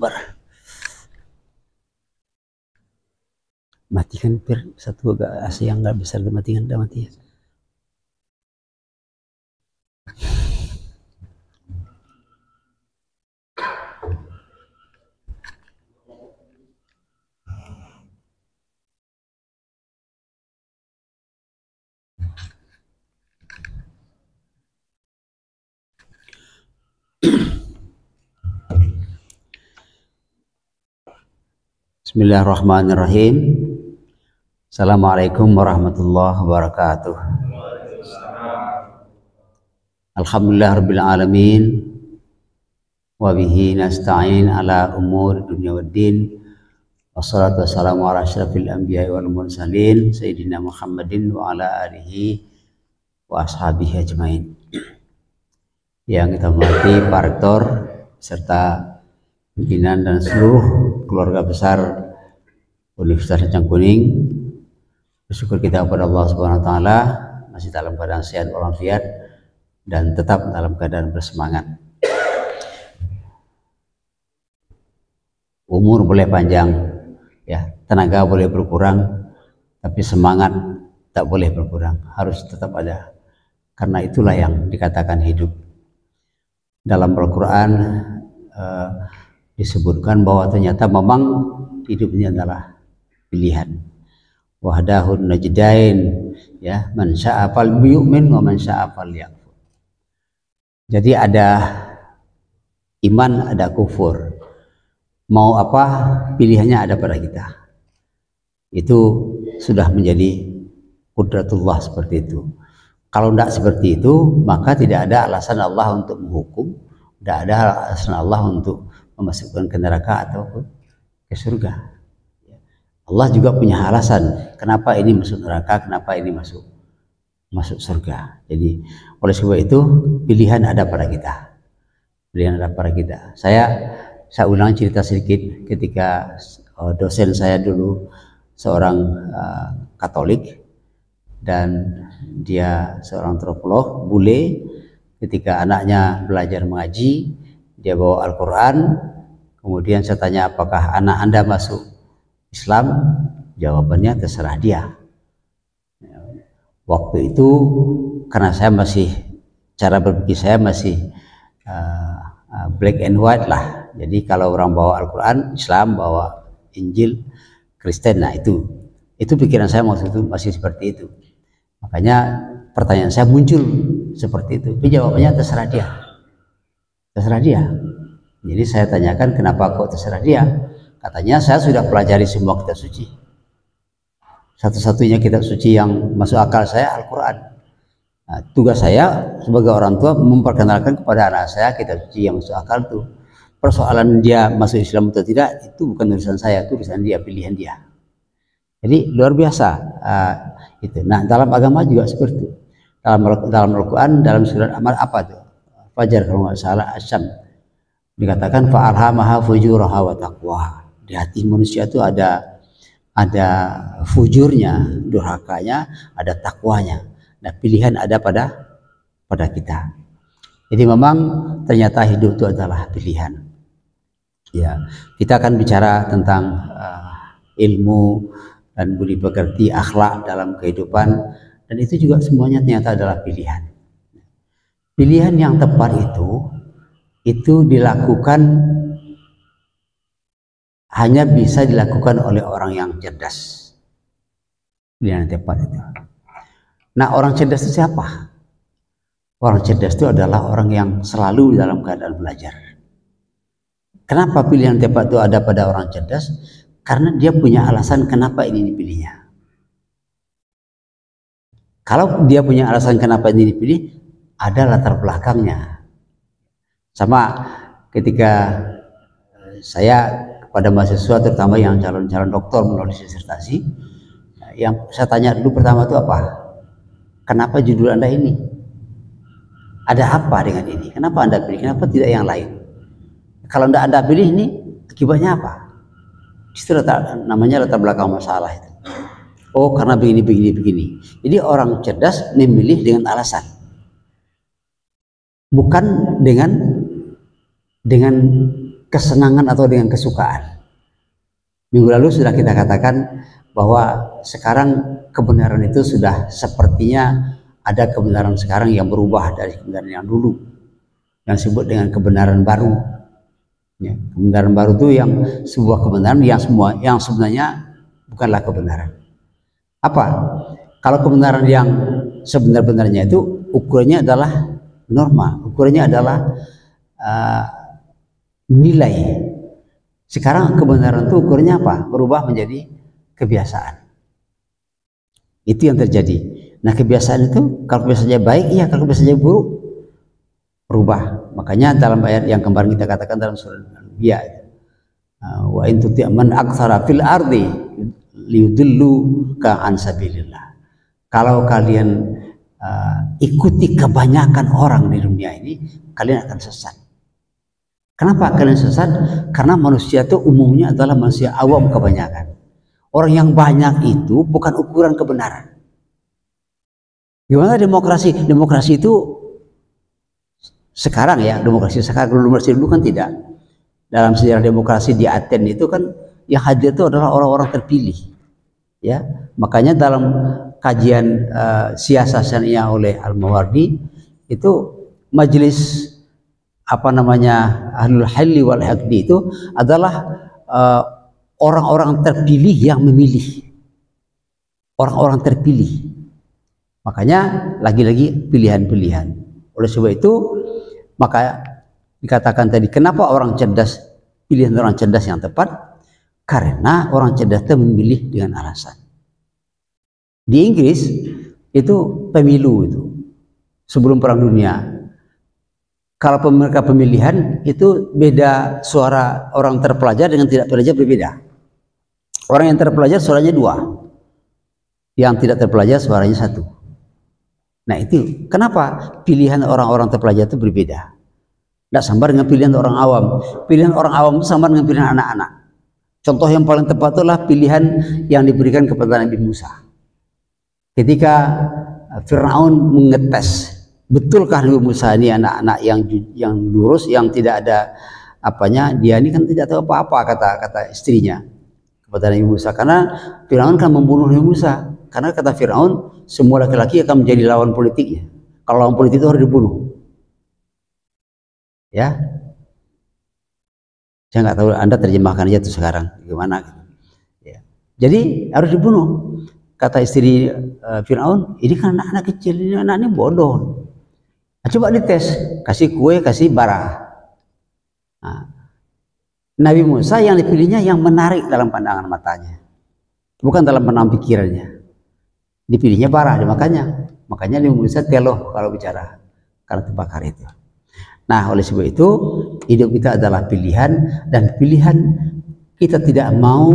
Akbar. Matikan per satu agak AC yang nggak besar, matikan, dah mati. Bismillahirrahmanirrahim. Assalamualaikum warahmatullahi wabarakatuh. Alhamdulillahirabbil alamin. Wa bihi nasta'in ala umur dunya waddin. Wassalatu wassalamu ala asyrafil anbiya'i wal mursalin sayyidina Muhammadin wa ala alihi wa ashabihi ajmain. Yang kita hormati Pak Rektor serta pimpinan dan seluruh keluarga besar Universitas Cangkuning, bersyukur kita kepada Allah Subhanahu wa taala masih dalam keadaan sehat walafiat dan tetap dalam keadaan bersemangat. Umur boleh panjang, ya, tenaga boleh berkurang, tapi semangat tak boleh berkurang, harus tetap ada. Karena itulah yang dikatakan hidup. Dalam Al-Quran disebutkan bahwa ternyata memang hidup ini adalah pilihan. Wahdahun najdain, ya, man syaa fal yu'min wa man syaa fal yakfur. Jadi ada iman, ada kufur. Mau apa, pilihannya ada pada kita. Itu sudah menjadi qudratullah seperti itu. Kalau tidak seperti itu, maka tidak ada alasan Allah untuk menghukum, tidak ada alasan Allah untuk memasukkan ke neraka atau ke surga. Allah juga punya alasan kenapa ini masuk neraka, kenapa ini masuk surga. Jadi oleh sebab itu pilihan ada pada kita. Pilihan ada pada kita. Saya ulang cerita sedikit ketika dosen saya dulu seorang Katolik dan dia seorang antropolog bule. Ketika anaknya belajar mengaji, dia bawa Al-Quran. Kemudian saya tanya, apakah anak Anda masuk Islam? Jawabannya terserah dia. Waktu itu karena saya masih, cara berpikir saya masih black and white lah. Jadi kalau orang bawa Al-Quran Islam, bawa Injil Kristen, nah itu pikiran saya waktu itu masih seperti itu. Makanya pertanyaan saya muncul seperti itu. Tapi jawabannya terserah dia. Terserah dia. Jadi saya tanyakan, kenapa kok terserah dia? Katanya, saya sudah pelajari semua kitab suci. Satu-satunya kitab suci yang masuk akal saya Al-Quran. Nah, tugas saya sebagai orang tua memperkenalkan kepada anak saya kitab suci yang masuk akal itu. Persoalan dia masuk Islam atau tidak, itu bukan urusan saya, itu urusan dia, pilihan dia. Jadi luar biasa itu. Nah, dalam agama juga seperti itu. Dalam Al-Quran, dalam surat Amal apa itu? Fajar kalau nggak salah, Asyam. Dikatakan fa'alhamaha fujuraha wa taqwaha. Di hati manusia itu ada fujurnya, durhakanya, ada takwanya. Nah, pilihan ada pada kita. Jadi memang ternyata hidup itu adalah pilihan. Ya, kita akan bicara tentang ilmu dan budi pekerti, akhlak dalam kehidupan, dan itu juga semuanya ternyata adalah pilihan. Pilihan yang tepat itu dilakukan, hanya bisa dilakukan oleh orang yang cerdas. Pilihan yang tepat itu. Nah, orang cerdas itu siapa? Orang cerdas itu adalah orang yang selalu dalam keadaan belajar. Kenapa pilihan tepat itu ada pada orang cerdas? Karena dia punya alasan kenapa ini dipilihnya. Kalau dia punya alasan kenapa ini dipilih, ada latar belakangnya. Sama ketika saya kepada mahasiswa, terutama yang calon-calon doktor menulis disertasi, yang saya tanya dulu pertama itu apa? Kenapa judul Anda ini? Ada apa dengan ini? Kenapa Anda pilih? Kenapa tidak yang lain? Kalau Anda pilih ini, akibatnya apa? Itu namanya latar belakang masalah itu. Oh, karena begini. Jadi orang cerdas memilih dengan alasan, bukan dengan kesenangan atau dengan kesukaan. Minggu lalu sudah kita katakan bahwa sekarang kebenaran itu sudah sepertinya ada kebenaran sekarang yang berubah dari kebenaran yang dulu, yang disebut dengan kebenaran baru. Ya, kebenaran baru itu yang sebuah kebenaran yang sebenarnya bukanlah kebenaran. Apa? Kalau kebenaran yang sebenar-benarnya itu ukurannya adalah norma, ukurannya adalah nilai. Sekarang kebenaran itu ukurannya apa? Berubah menjadi kebiasaan. Itu yang terjadi. Nah, kebiasaan itu kalau kebiasaannya baik, iya, kalau kebiasaannya buruk, berubah. Makanya dalam ayat yang kemarin kita katakan dalam surah Al-Anbiya, wa in tuti' man aktsara fil ardi liyudilluka an sabilillah. Kalau kalian ikuti kebanyakan orang di dunia ini, kalian akan sesat. Kenapa kalian sesat? Karena manusia itu umumnya adalah manusia awam kebanyakan. Orang yang banyak itu bukan ukuran kebenaran. Gimana demokrasi? Demokrasi itu sekarang ya, demokrasi sekarang, demokrasi dulu kan tidak. Dalam sejarah demokrasi di Aten itu kan yang hadir itu adalah orang-orang terpilih. Ya, makanya dalam kajian siasat syariah oleh Al-Mawardi itu majelis ahlul halli wal aqdi itu adalah orang-orang terpilih yang memilih, orang-orang terpilih. Makanya lagi-lagi pilihan-pilihan. Oleh sebab itu maka dikatakan tadi, kenapa orang cerdas, pilihan orang cerdas yang tepat? Karena orang cerdas itu memilih dengan alasan. Di Inggris itu pemilu itu sebelum Perang Dunia, kalau mereka pemilihan itu beda suara orang terpelajar dengan tidak terpelajar berbeda. Orang yang terpelajar suaranya 2, yang tidak terpelajar suaranya 1. Nah itu kenapa pilihan orang-orang terpelajar itu berbeda. Tidak sama dengan pilihan orang awam. Pilihan orang awam itu sama dengan pilihan anak-anak. Contoh yang paling tepat itulah pilihan yang diberikan kepada Nabi Musa. Ketika Fir'aun mengetes, betulkah Nabi Musa ini anak-anak yang lurus, yang tidak ada apanya, dia ini kan tidak tahu apa-apa, kata istrinya kepada Nabi Musa. Karena Fir'aun kan membunuh Nabi Musa. Karena kata Fir'aun, semua laki-laki akan menjadi lawan politiknya. Kalau lawan politik itu harus dibunuh. Ya, saya nggak tahu Anda terjemahkan aja tuh sekarang gimana gitu. Ya. Jadi harus dibunuh. Kata istri Fir'aun, ini kan anak-anak kecil, ini anak-anak bodoh. Nah, coba dites, kasih kue, kasih bara. Nah, Nabi Musa yang dipilihnya yang menarik dalam pandangan matanya, bukan dalam pandangan pikirannya. Dipilihnya bara, makanya Nabi Musa teloh kalau bicara, karena terbakar itu. Nah, oleh sebab itu hidup kita adalah pilihan, dan pilihan kita tidak mau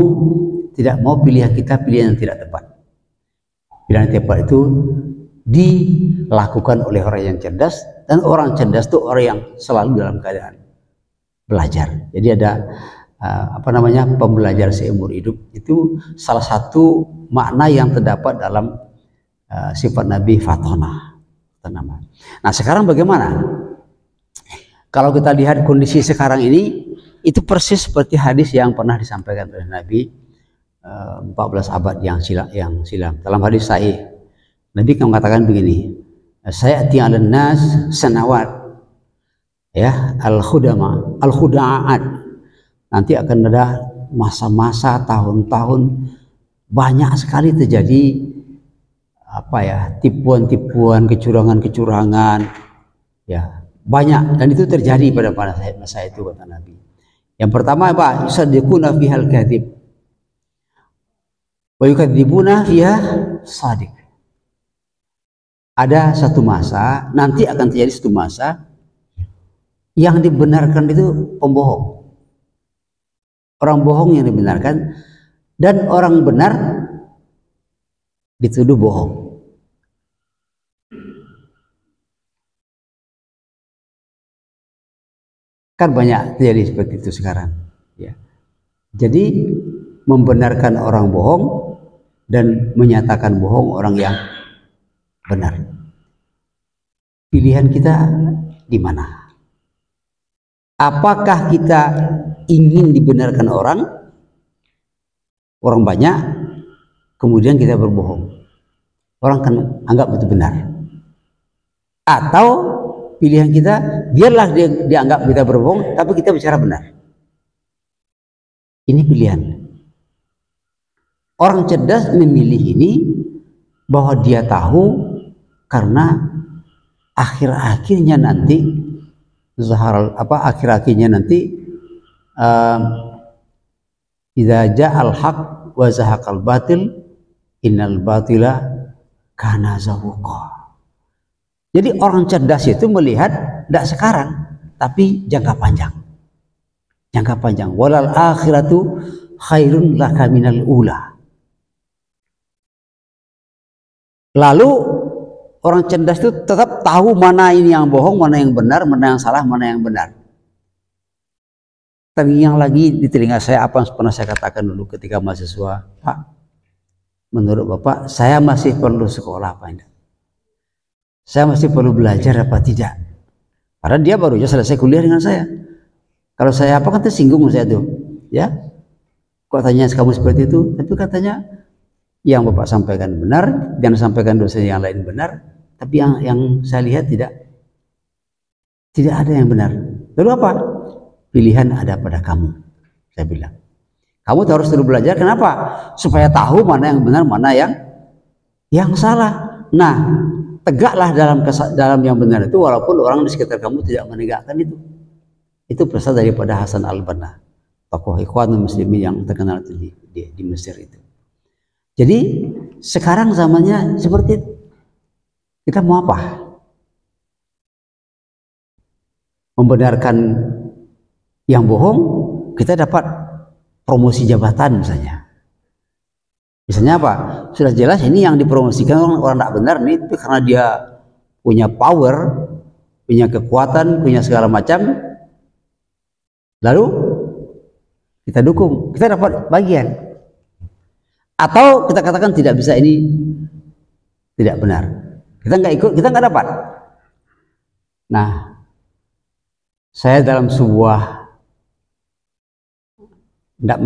pilihan kita pilihan yang tidak tepat. Pilihan yang tepat itu dilakukan oleh orang yang cerdas, dan orang cerdas itu orang yang selalu dalam keadaan belajar. Jadi ada pembelajar seumur hidup, itu salah satu makna yang terdapat dalam sifat Nabi Fatona. Nah, sekarang bagaimana? Kalau kita lihat kondisi sekarang ini, itu persis seperti hadis yang pernah disampaikan oleh Nabi 14 abad yang silam. Dalam hadis sahih, Nabi mengatakan begini, saya tinggal nas sanawat, ya, al-khuda'at. Nanti akan ada masa-masa, tahun-tahun banyak sekali terjadi tipuan-tipuan, kecurangan-kecurangan, ya, banyak, dan itu terjadi pada masa itu, kata Nabi. Yang pertama apa? Yusaddiquna fihal kadhib wa yukadzibuna fiha shadiq. Ada satu masa, nanti akan terjadi satu masa yang dibenarkan itu pembohong. Orang bohong yang dibenarkan, dan orang benar dituduh bohong. Kan banyak terjadi seperti itu sekarang, ya. Jadi membenarkan orang bohong dan menyatakan bohong orang yang benar. Pilihan kita di mana? Apakah kita ingin dibenarkan orang banyak, kemudian kita berbohong, orang kan anggap itu benar? Atau pilihan kita, biarlah dia dianggap kita berbohong, tapi kita bicara benar. Ini pilihan. Orang cerdas memilih ini bahwa dia tahu karena akhir-akhirnya nanti idza ja'al haq wa zahaqal batil innal batila kana zahuqa. Jadi orang cerdas itu melihat tidak sekarang, tapi jangka panjang. Jangka panjang. Walal akhiratu khairun laka minal ula. Lalu orang cerdas itu tetap tahu mana ini yang bohong, mana yang benar, mana yang salah, mana yang benar. Terngiang lagi di telinga saya apa yang pernah saya katakan dulu ketika mahasiswa, Pak, menurut Bapak saya masih perlu sekolah apa enggak? Saya masih perlu belajar apa tidak? Karena dia baru saja selesai kuliah dengan saya. Kalau saya apa kan tersinggung saya tuh, ya. Kok tanya kamu seperti itu? Tapi katanya yang Bapak sampaikan benar, dan sampaikan dosen yang lain benar, tapi yang saya lihat tidak ada yang benar. Lalu apa? Pilihan ada pada kamu, saya bilang. Kamu harus terus belajar. Kenapa? Supaya tahu mana yang benar, mana yang salah. Nah, tegaklah dalam yang benar itu, walaupun orang di sekitar kamu tidak menegakkan itu. Itu berasal daripada Hasan al-Banna, tokoh Ikhwanul Muslimin yang terkenal itu di Mesir itu. Jadi sekarang zamannya seperti itu. Kita mau apa? Membenarkan yang bohong, kita dapat promosi jabatan misalnya. Misalnya apa? Sudah jelas ini yang dipromosikan orang tidak benar nih, itu karena dia punya power, punya kekuatan, punya segala macam. Lalu kita dukung, kita dapat bagian. Atau kita katakan tidak bisa, ini tidak benar. Kita nggak ikut, kita nggak dapat. Nah, saya dalam sebuah tidak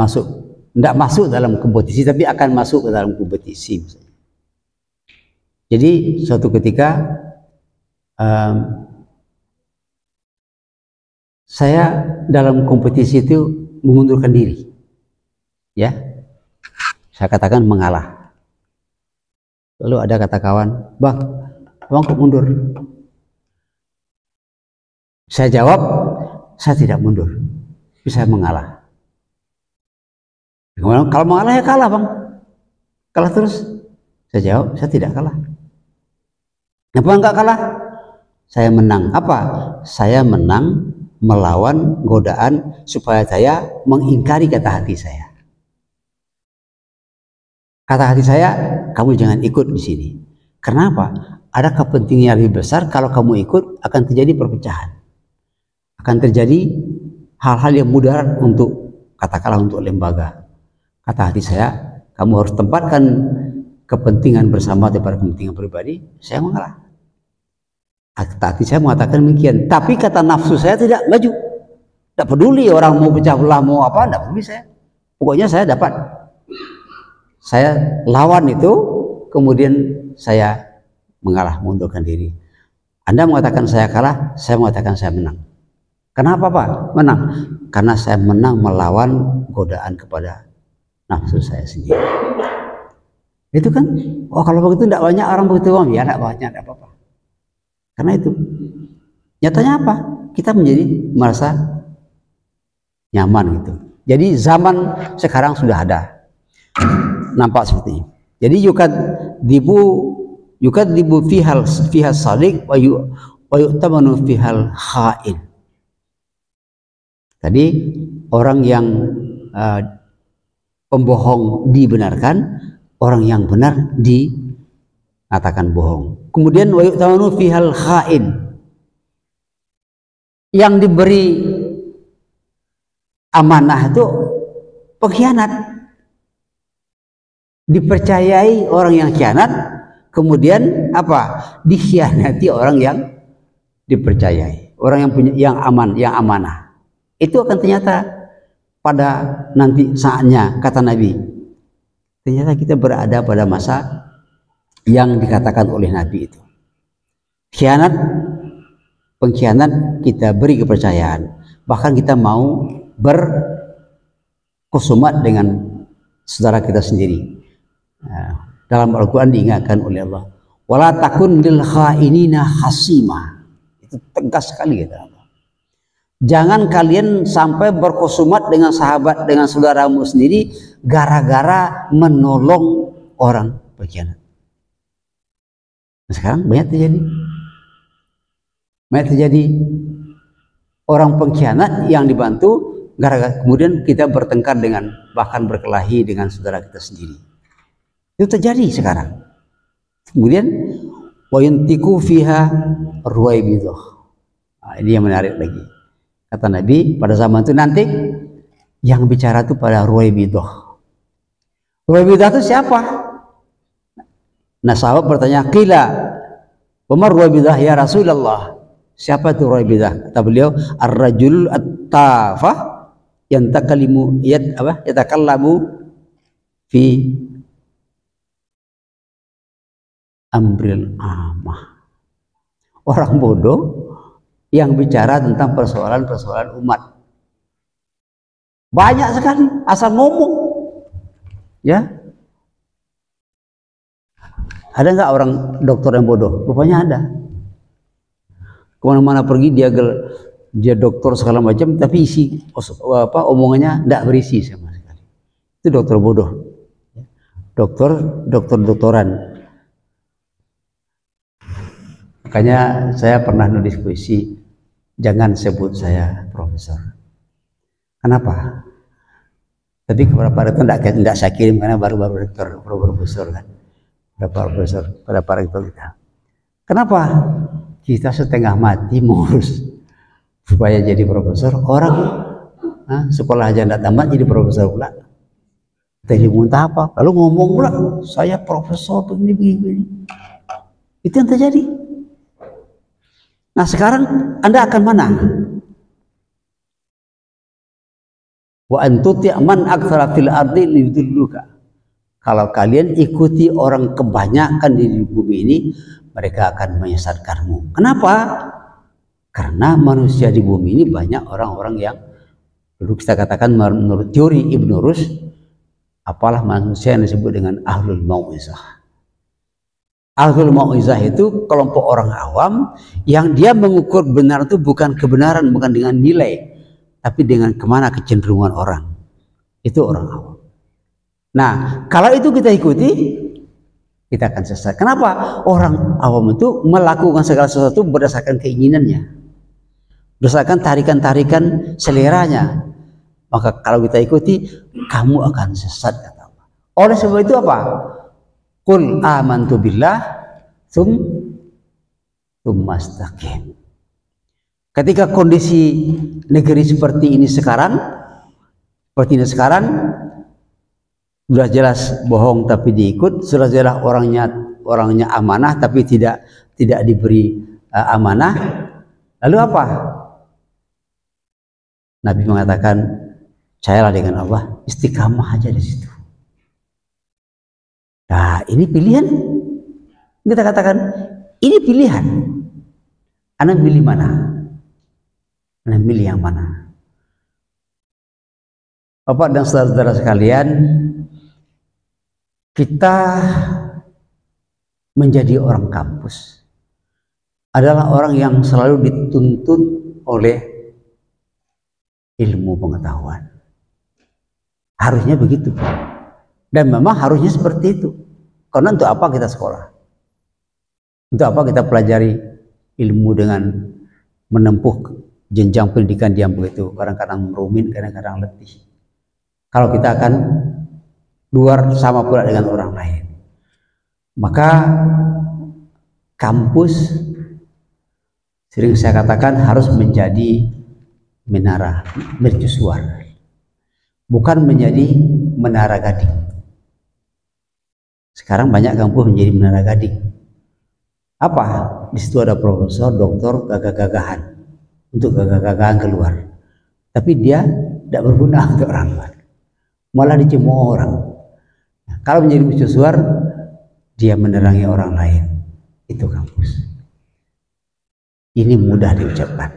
masuk dalam kompetisi, tapi akan masuk ke dalam kompetisi. Jadi suatu ketika saya dalam kompetisi itu mengundurkan diri, ya, saya katakan mengalah. Lalu ada kata kawan, Bang kok mundur? Saya jawab, saya tidak mundur, tapi saya mengalah. Kalau mengalah ya kalah, Bang. Kalah terus. Saya jawab, saya tidak kalah. Kenapa enggak kalah? Saya menang. Apa? Saya menang melawan godaan supaya saya mengingkari kata hati saya. Kata hati saya, kamu jangan ikut di sini. Kenapa? Ada kepentingan yang lebih besar. Kalau kamu ikut, akan terjadi perpecahan. Akan terjadi hal-hal yang mudarat untuk, katakanlah untuk lembaga. Kata hati saya, kamu harus tempatkan kepentingan bersama daripada kepentingan pribadi. Saya mengalah. Kata hati saya mengatakan demikian. Tapi kata nafsu saya tidak maju. Tidak peduli orang mau pecah belah, mau apa, tidak peduli saya. Pokoknya saya dapat. Saya lawan itu, kemudian saya mengalah, mengundurkan diri. Anda mengatakan saya kalah, saya mengatakan saya menang. Kenapa Pak? Menang. Karena saya menang melawan godaan kepada nafsu saya sendiri. Itu kan, oh kalau begitu tidak banyak orang begitu, ya tidak banyak, tidak apa-apa. Karena itu, nyatanya apa? Kita menjadi merasa nyaman gitu. Jadi zaman sekarang sudah ada, nampak seperti ini. Jadi yukadibu fihal sadiq wa yu'tamanu fihal kha'in. Tadi orang yang pembohong dibenarkan, orang yang benar dikatakan bohong. Kemudian wa yu'tamanu fihal kha'in. Yang diberi amanah itu pengkhianat. Dipercayai orang yang khianat, kemudian apa? Dikhianati orang yang dipercayai, orang yang punya yang amanah. Itu akan ternyata pada nanti saatnya, kata Nabi, ternyata kita berada pada masa yang dikatakan oleh Nabi itu. Pengkhianat kita beri kepercayaan, bahkan kita mau berkusumat dengan saudara kita sendiri. Dalam Al-Quran diingatkan oleh Allah, wala takun lil khainina hasima. Itu tegas sekali kata Allah. Jangan kalian sampai berkusumat dengan sahabat, dengan saudaramu sendiri gara-gara menolong orang pengkhianat. Nah, sekarang banyak terjadi orang pengkhianat yang dibantu gara-gara kemudian kita bertengkar dengan, bahkan berkelahi dengan saudara kita sendiri. Itu terjadi sekarang. Kemudian wayantiku fiha ruwaibidah. Nah, ini yang menarik lagi. Kata Nabi, pada zaman itu nanti yang bicara itu pada ruwaibidah. Ruwaibidah itu siapa? Nah, sahabat bertanya, qila wa mar ruwaibidah ya Rasulullah. Siapa itu ruwaibidah? Kata beliau, ar-rajul at-tafah yatakallamu fi amril amah. Orang bodoh yang bicara tentang persoalan-persoalan umat. Banyak sekali, asal ngomong. Ya. Ada nggak orang dokter yang bodoh? Rupanya ada. Kemana-mana pergi dia dokter segala macam, tapi isi omongannya tidak berisi sama sekali. Itu dokter bodoh. Doktoran. Makanya saya pernah nulis puisi, jangan sebut saya profesor. Kenapa? Tapi kepada Pak Rektor tidak saya kirim karena baru-baru rektor, profesor kan. Pada Pak Rektor kita. Kenapa? Kita setengah mati mengurus supaya jadi profesor. Orang sekolah aja tidak tamat jadi profesor pula. Tadi muntah apa? Lalu ngomong pula, saya profesor begini. Itu yang terjadi. Nah, sekarang Anda akan mana? Wa antuti man aktsara fil ardi lidulluka. Kalau kalian ikuti orang kebanyakan di bumi ini, mereka akan menyesatkanmu. Kenapa? Karena manusia di bumi ini banyak orang-orang yang dulu kita katakan menurut teori Ibnu Rushd, apalah manusia yang disebut dengan ahlul mau'izah. Ahlul mau'izah itu kelompok orang awam yang dia mengukur benar itu bukan kebenaran, bukan dengan nilai, tapi dengan kemana kecenderungan orang. Itu orang awam. Nah, kalau itu kita ikuti, kita akan sesat. Kenapa? Orang awam itu melakukan segala sesuatu berdasarkan keinginannya, berdasarkan tarikan-tarikan seleranya. Maka kalau kita ikuti, kamu akan sesat, kata Allah. Oleh sebab itu apa? Qul amantu billah tsumastaqim. Ketika kondisi negeri seperti ini sekarang, sudah jelas bohong tapi diikut, sudah jelas orangnya amanah tapi tidak diberi amanah. Lalu apa? Nabi mengatakan, percayalah dengan Allah, istiqamah aja di situ. Nah, ini pilihan. Kita katakan, ini pilihan. Anda milih mana? Anda milih yang mana? Bapak dan saudara-saudara sekalian, kita menjadi orang kampus adalah orang yang selalu dituntut oleh ilmu pengetahuan. Harusnya begitu. Dan memang harusnya seperti itu. Karena untuk apa kita sekolah? Untuk apa kita pelajari ilmu dengan menempuh jenjang pendidikan yang begitu kadang-kadang rumit, kadang-kadang letih. Kalau kita akan luar sama pula dengan orang lain, maka kampus sering saya katakan harus menjadi menara mercusuar, bukan menjadi menara gading. Sekarang banyak kampus menjadi menara gading. Apa? Di situ ada profesor, doktor, gagah-gagahan untuk gagah-gagahan keluar. tapi dia tidak berguna untuk orang lain, malah dicemooh orang. Nah, kalau menjadi mercusuar, dia menerangi orang lain. Itu kampus. Ini mudah diucapkan,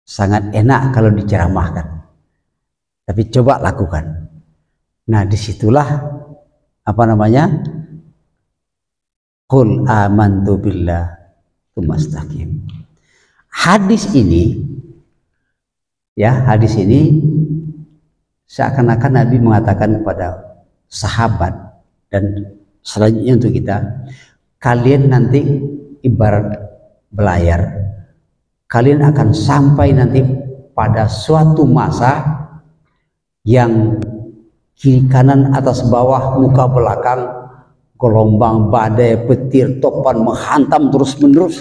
sangat enak kalau diceramahkan, tapi coba lakukan. Nah, disitulah apa namanya, qul amantu billah tsumastaqim. Hadis ini, ya, hadis ini seakan-akan Nabi mengatakan kepada sahabat dan selanjutnya untuk kita, kalian nanti ibarat belayar, kalian akan sampai nanti pada suatu masa yang kiri kanan atas bawah muka belakang gelombang, badai, petir, topan menghantam terus menerus.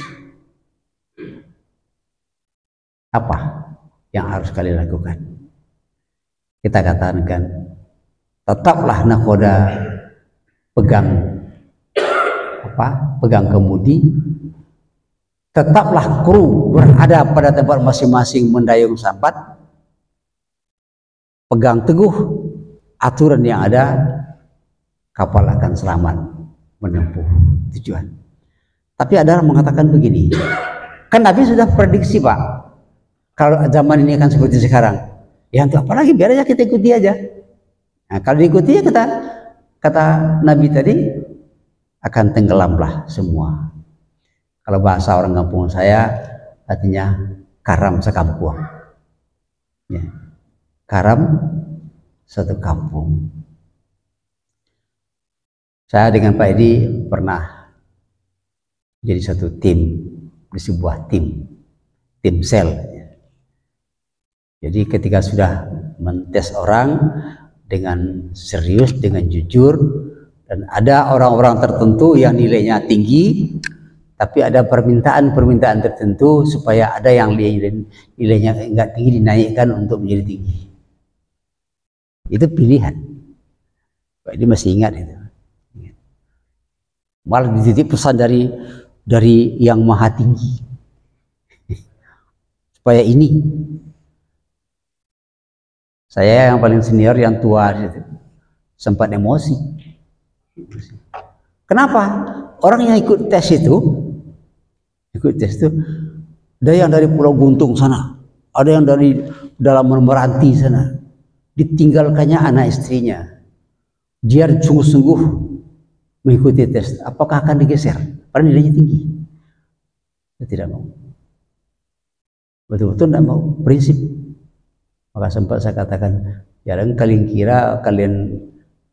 Apa yang harus kalian lakukan? Kita katakan, tetaplah nakhoda, pegang kemudi, tetaplah kru berada pada tempat masing-masing mendayung sampat, pegang teguh aturan yang ada, kapal akan selamat menempuh tujuan. Tapi ada yang mengatakan begini, kan Nabi sudah prediksi, Pak, kalau zaman ini akan seperti sekarang. Ya untuk apa lagi, biar aja kita ikuti aja. Nah, kalau diikuti ya kata Nabi tadi, akan tenggelamlah semua. Kalau bahasa orang kampung saya, artinya karam sekampung. Ya. Karam satu kampung. Saya dengan Pak Edi pernah jadi satu tim di sebuah tim sel. Jadi ketika sudah mentes orang dengan serius, dengan jujur, dan ada orang-orang tertentu yang nilainya tinggi, tapi ada permintaan tertentu supaya ada yang nilainya enggak tinggi dinaikkan untuk menjadi tinggi. Itu pilihan. Pak Edi masih ingat itu. Malah dititip pesan dari yang maha tinggi supaya ini, saya yang paling senior, yang tua, sempat emosi. Kenapa? Orang yang ikut tes itu ada yang dari Pulau Guntung sana, ada yang dari dalam Meranti sana, ditinggalkannya anak istrinya, dia sungguh-sungguh mengikuti tes. Apakah akan digeser? Karena nilainya tinggi. Saya tidak mau. Betul-betul tidak mau. Prinsip. Maka sempat saya katakan, jangan kalian kira kalian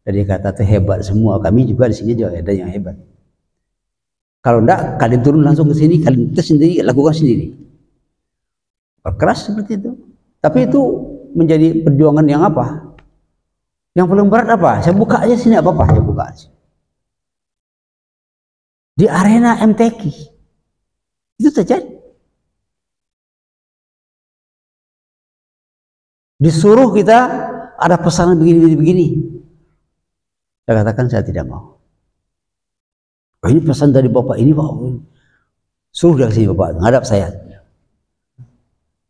dari kata itu hebat semua. Kami juga di sini juga ada yang hebat. Kalau enggak, kalian turun langsung ke sini, kalian tes sendiri, lakukan sendiri. Keras seperti itu. Tapi itu menjadi perjuangan yang apa? Yang paling berat apa? Saya buka aja sini, apa-apa saya buka aja. Di arena MTQ itu terjadi. Disuruh kita ada pesanan begini. Saya katakan saya tidak mau. Oh, ini pesan dari Bapak ini, Pak. Suruh dari sini Bapak, ngadap saya.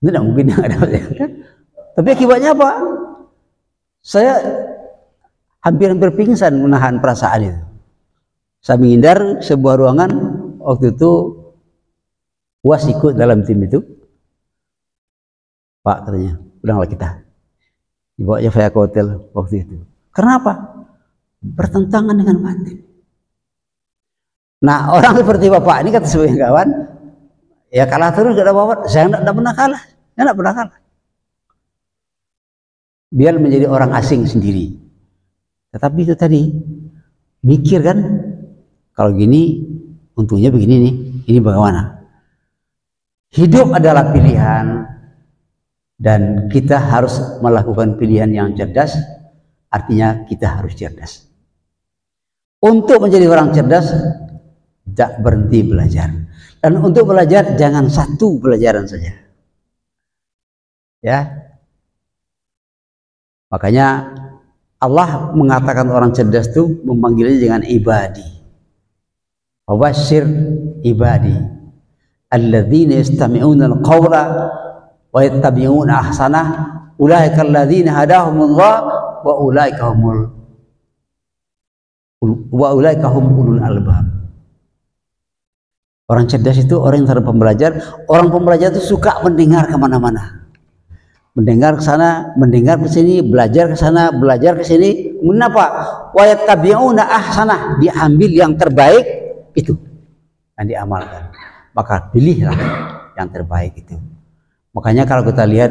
Ini tidak mungkin ngadap saya. Tapi akibatnya apa? Saya hampir pingsan menahan perasaan itu. Saya menghindar sebuah ruangan. Waktu itu UAS ikut dalam tim itu. Pak, katanya, pulanglah kita. Dibawanya saya ke hotel waktu itu. Kenapa? Bertentangan dengan batin. Nah, orang seperti Bapak ini, kata sebagai kawan, ya kalah terus gak ada bawa. Saya tidak pernah kalah. Saya tidak pernah kalah. Biar menjadi orang asing sendiri. Tetapi itu tadi, mikir kan, kalau gini untungnya begini nih, ini bagaimana? Hidup adalah pilihan, dan kita harus melakukan pilihan yang cerdas. Artinya kita harus cerdas. Untuk menjadi orang cerdas, tidak berhenti belajar. Dan untuk belajar jangan satu pelajaran saja. Ya. Makanya Allah mengatakan orang cerdas itu memanggilnya dengan ibadi. Wabashir ibadi alladzina yastami'una al-qawla wa yattabi'una ahsanah ulaika alladzina hadahumullah wa ulaika hum ulul albab. Orang cerdas itu orang yang terhadap pembelajar. Orang pembelajar itu suka mendengar kemana-mana, mendengar ke sana, mendengar ke sini, belajar ke sana, belajar ke sini. Mengapa? Wa yattabi'una ahsanah, diambil yang terbaik itu dan diamalkan. Maka pilihlah yang terbaik itu. Makanya kalau kita lihat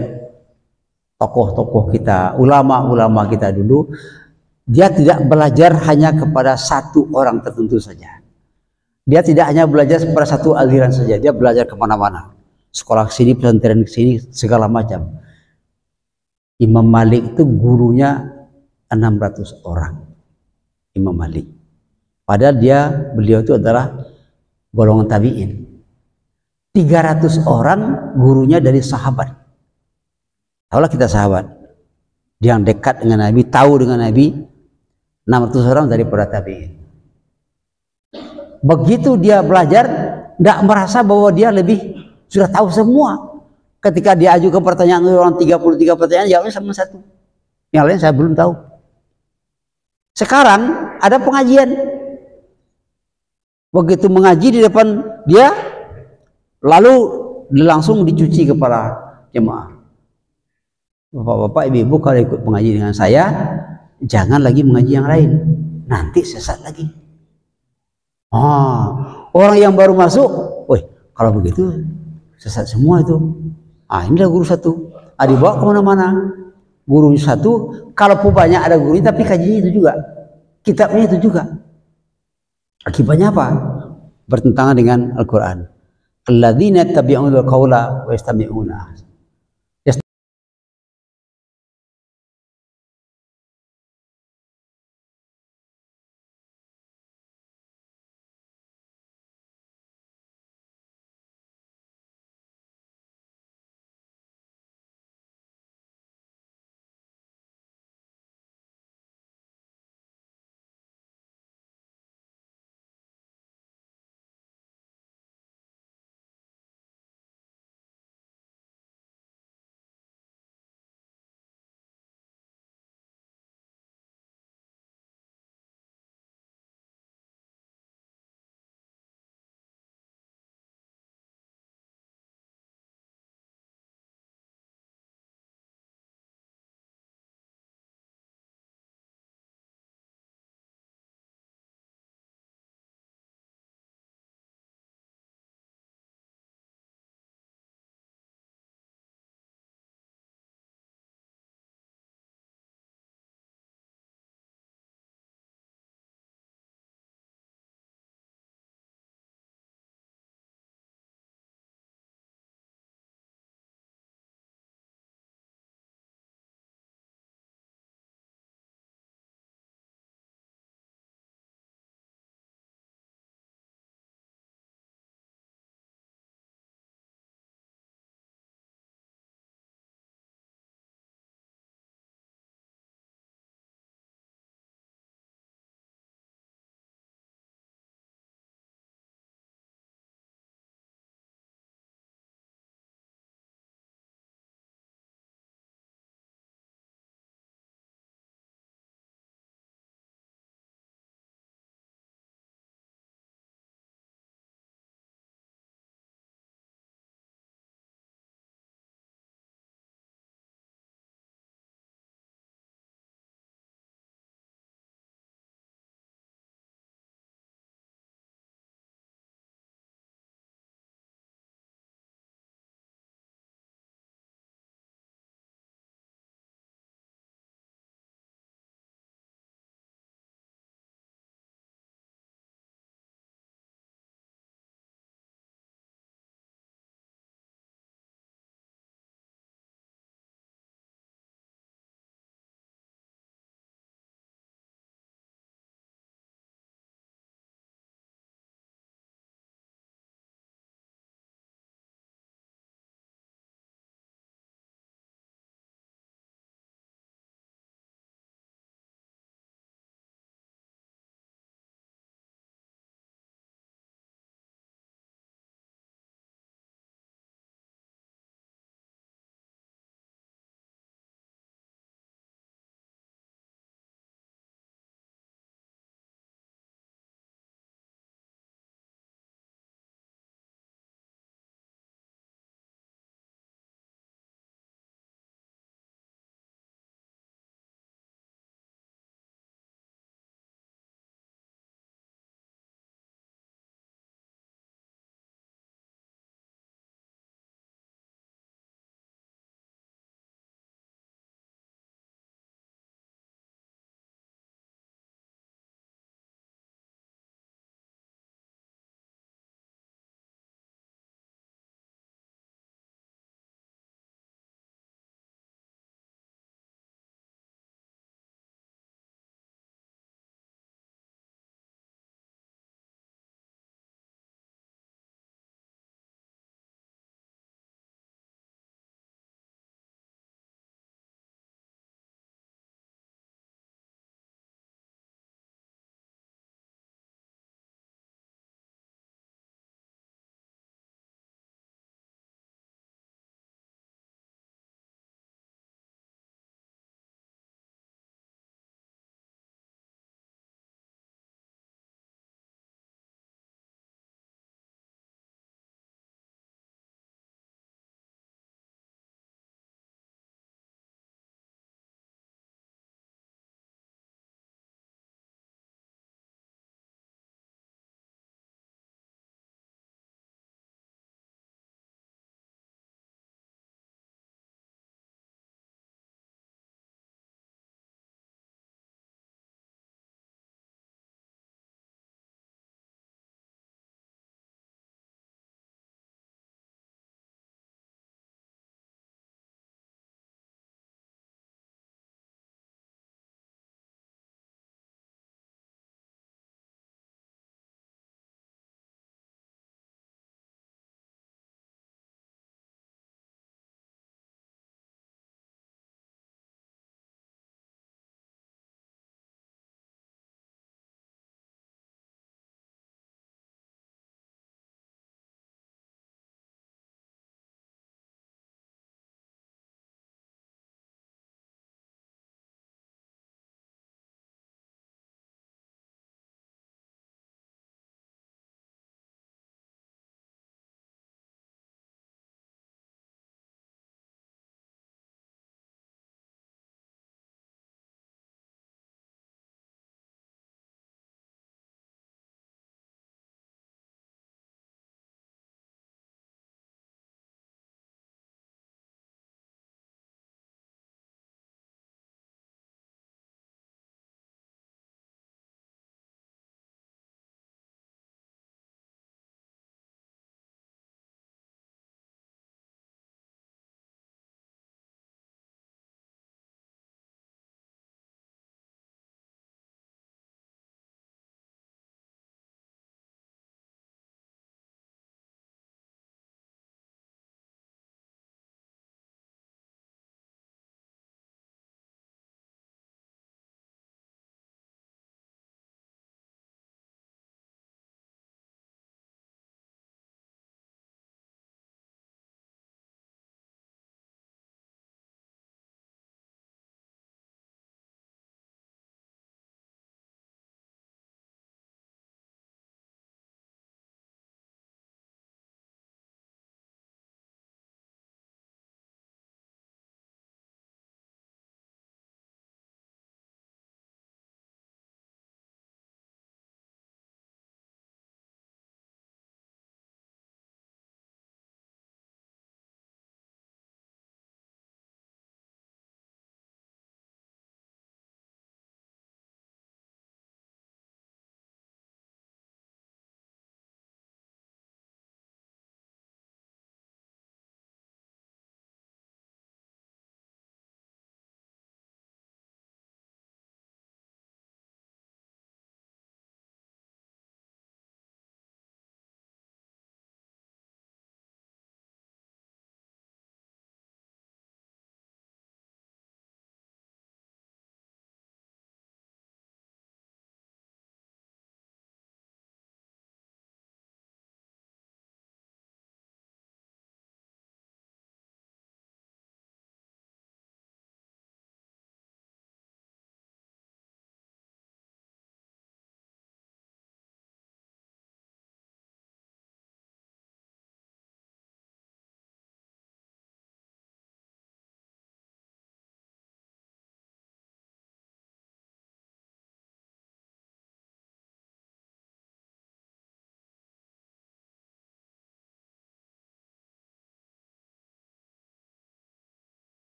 tokoh-tokoh kita, ulama-ulama kita dulu, dia tidak belajar hanya kepada satu orang tertentu saja. Dia tidak hanya belajar kepada satu aliran saja, dia belajar kemana-mana. Sekolah ke sini, pesantren ke sini, segala macam. Imam Malik itu gurunya 600 orang. Imam Malik. Padahal beliau itu adalah golongan tabi'in. 300 orang gurunya dari sahabat. Tahulah kita sahabat yang dekat dengan Nabi, tahu dengan Nabi. 600 orang daripada tabi'in. Begitu dia belajar, tidak merasa bahwa dia sudah tahu semua. Ketika dia ajukan pertanyaan orang 33 pertanyaan, jawabnya sama satu. Yang lain saya belum tahu. Sekarang ada pengajian. Begitu mengaji di depan dia, lalu langsung dicuci kepala jemaah. Bapak-bapak, ibu-ibu, kalau ikut mengaji dengan saya, jangan lagi mengaji yang lain. Nanti sesat lagi. Orang yang baru masuk, woi, kalau begitu sesat semua itu. Inilah guru satu, dibawa kemana-mana. Guru satu, kalaupun banyak ada guru, tapi kajinya itu juga, kitabnya itu juga. Akibatnya apa? Bertentangan dengan Al-Quran. Alladzina yattabi'una al-qawla wa yastami'una.